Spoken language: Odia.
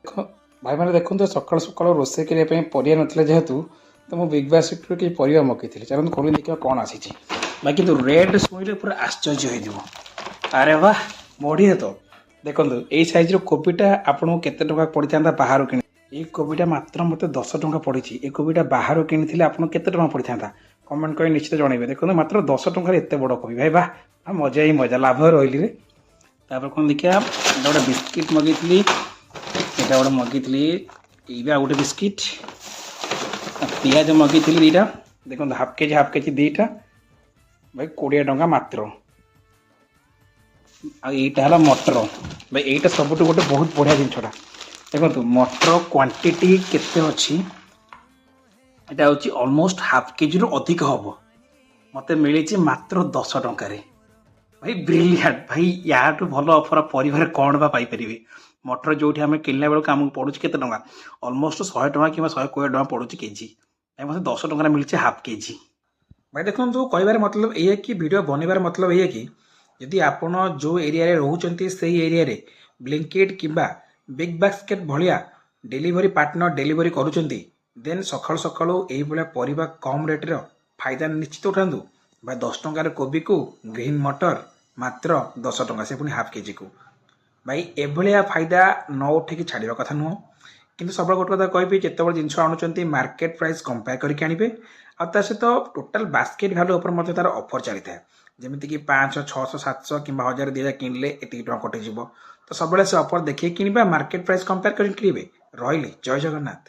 ଭାଇମାନେ ଦେଖନ୍ତୁ ସକାଳୁ ସକାଳୁ ରୋଷେଇ କରିବା ପାଇଁ ପରିବା ନଥିଲା ଯେହେତୁ ତ ମୁଁ ବିଗ୍ ବାସ୍କେଟ୍ରୁ କିଛି ପରିବା ମଗାଇଥିଲି। ଚାଲନ୍ତୁ ଖୋଲି ଦେଖିବା କ'ଣ ଆସିଛି। ଭାଇ କିନ୍ତୁ ରେଟ୍ ଶୁଣିଲେ ପୁରା ଆଶ୍ଚର୍ଯ୍ୟ ହେଇଯିବ। ଆରେ ବା ବଢ଼ିଆ ତ। ଦେଖନ୍ତୁ ଏଇ ସାଇଜ୍ର କୋବିଟା ଆପଣଙ୍କୁ କେତେ ଟଙ୍କା ପଡ଼ିଥାନ୍ତା ବାହାରୁ କିଣି, ଏଇ କୋବିଟା ମାତ୍ର ମୋତେ 10 ଟଙ୍କା ପଡ଼ିଛି। ଏ କୋବିଟା ବାହାରୁ କିଣିଥିଲେ ଆପଣଙ୍କୁ କେତେ ଟଙ୍କା ପଡ଼ିଥାନ୍ତା କମେଣ୍ଟ କରି ନିଶ୍ଚିତ ଜଣାଇବେ। ଦେଖନ୍ତୁ ମାତ୍ର 10 ଟଙ୍କାରେ ଏତେ ବଡ଼ କୋବି। ଭାଇ ବା ମଜା ହିଁ ମଜା, ଲାଭ ରହିଲିରେ। ତାପରେ କ'ଣ ଦେଖିବା, ଏଇଟା ଗୋଟେ ବିସ୍କିଟ୍ ମଗାଇଥିଲି, ଏଇଟା ଗୋଟେ ମଗାଇଥିଲି, ଏଇଟା ଆଉ ଗୋଟେ ବିସ୍କିଟ୍, ପିଆଜ ମଗାଇଥିଲି ଦୁଇଟା। ଦେଖନ୍ତୁ ହାଫ୍ କେଜି ଦୁଇଟା, ଭାଇ 20 ଟଙ୍କା ମାତ୍ର। ଆଉ ଏଇଟା ହେଲା ମଟର। ଭାଇ ଏଇଟା ସବୁଠୁ ଗୋଟେ ବହୁତ ବଢ଼ିଆ ଜିନିଷଟା। ଦେଖନ୍ତୁ ମଟର କ୍ୱାଣ୍ଟିଟି କେତେ ଅଛି, ଏଇଟା ହେଉଛି ଅଲମୋଷ୍ଟ ହାଫ୍ କେଜିରୁ ଅଧିକ ହେବ। ମୋତେ ମିଳିଛି ମାତ୍ର 10 ଟଙ୍କାରେ। ଭାଇ ବ୍ରିଲିଆଣ୍ଟ। ଭାଇ ୟାଠୁ ଭଲ ଅଫର୍ ପରିବାର କ'ଣ ବା ପାଇପାରିବେ। ମଟର ଯେଉଁଠି ଆମେ କିଣିଲା ବେଳକୁ ଆମକୁ ପଡ଼ୁଛି କେତେ ଟଙ୍କା, ଅଲମୋଷ୍ଟ 100 ଟଙ୍କା କିମ୍ବା 120 ଟଙ୍କା ପଡ଼ୁଛି କେଜି। ଭାଇ ମୋତେ 10 ଟଙ୍କାରେ ମିଳିଛି ହାଫ୍ କେଜି। ଭାଇ ଦେଖନ୍ତୁ କହିବାର ମତଲବ ଏଇଆ କି, ଭିଡ଼ିଓ ବନେଇବାର ମତଲବ ଏଇଆ କି, ଯଦି ଆପଣ ଯେଉଁ ଏରିଆରେ ରହୁଛନ୍ତି ସେଇ ଏରିଆରେ ବ୍ଲିଙ୍କିଟ୍ କିମ୍ବା ବିଗ୍ ବାସ୍କେଟ୍ ଭଳିଆ ଡେଲିଭରି ପାର୍ଟନର ଡେଲିଭରି କରୁଛନ୍ତି, ଦେନ୍ ସକାଳୁ ସକାଳୁ ଏଇଭଳିଆ ପରିବା କମ୍ ରେଟ୍ର ଫାଇଦା ନିଶ୍ଚିତ ଉଠାନ୍ତୁ। ଭାଇ 10 ଟଙ୍କାର କୋବିକୁ ଗ୍ରୀନ୍ ମଟର ମାତ୍ର 10 ଟଙ୍କା, ସେ ପୁଣି ହାଫ୍ କେଜିକୁ। ଭାଇ ଏଭଳିଆ ଫାଇଦା ନ ଉଠେଇକି ଛାଡ଼ିବା କଥା ନୁହଁ। କିନ୍ତୁ ସବୁବେଳେ ଗୋଟେ କଥା କହିବି, ଯେତେବେଳେ ଜିନିଷ ଆଣୁଛନ୍ତି ମାର୍କେଟ ପ୍ରାଇସ୍ କମ୍ପେୟାର କରିକି ଆଣିବେ। ଆଉ ତା ସହିତ ଟୋଟାଲ ବାସ୍କେଟ୍ ଭ୍ୟାଲୁ ଉପରେ ମଧ୍ୟ ତାର ଅଫର୍ ଚାଲିଥାଏ। ଯେମିତିକି 500, 600, 700 କିମ୍ବା 1000, 2000 କିଣିଲେ ଏତିକି ଟଙ୍କା କଟିଯିବ। ତ ସବୁବେଳେ ସେ ଅଫର୍ ଦେଖିକି କିଣିବା, ମାର୍କେଟ ପ୍ରାଇସ୍ କମ୍ପେୟାର କରିକି କିଣିବେ। ରହିଲି, ଜୟ ଜଗନ୍ନାଥ।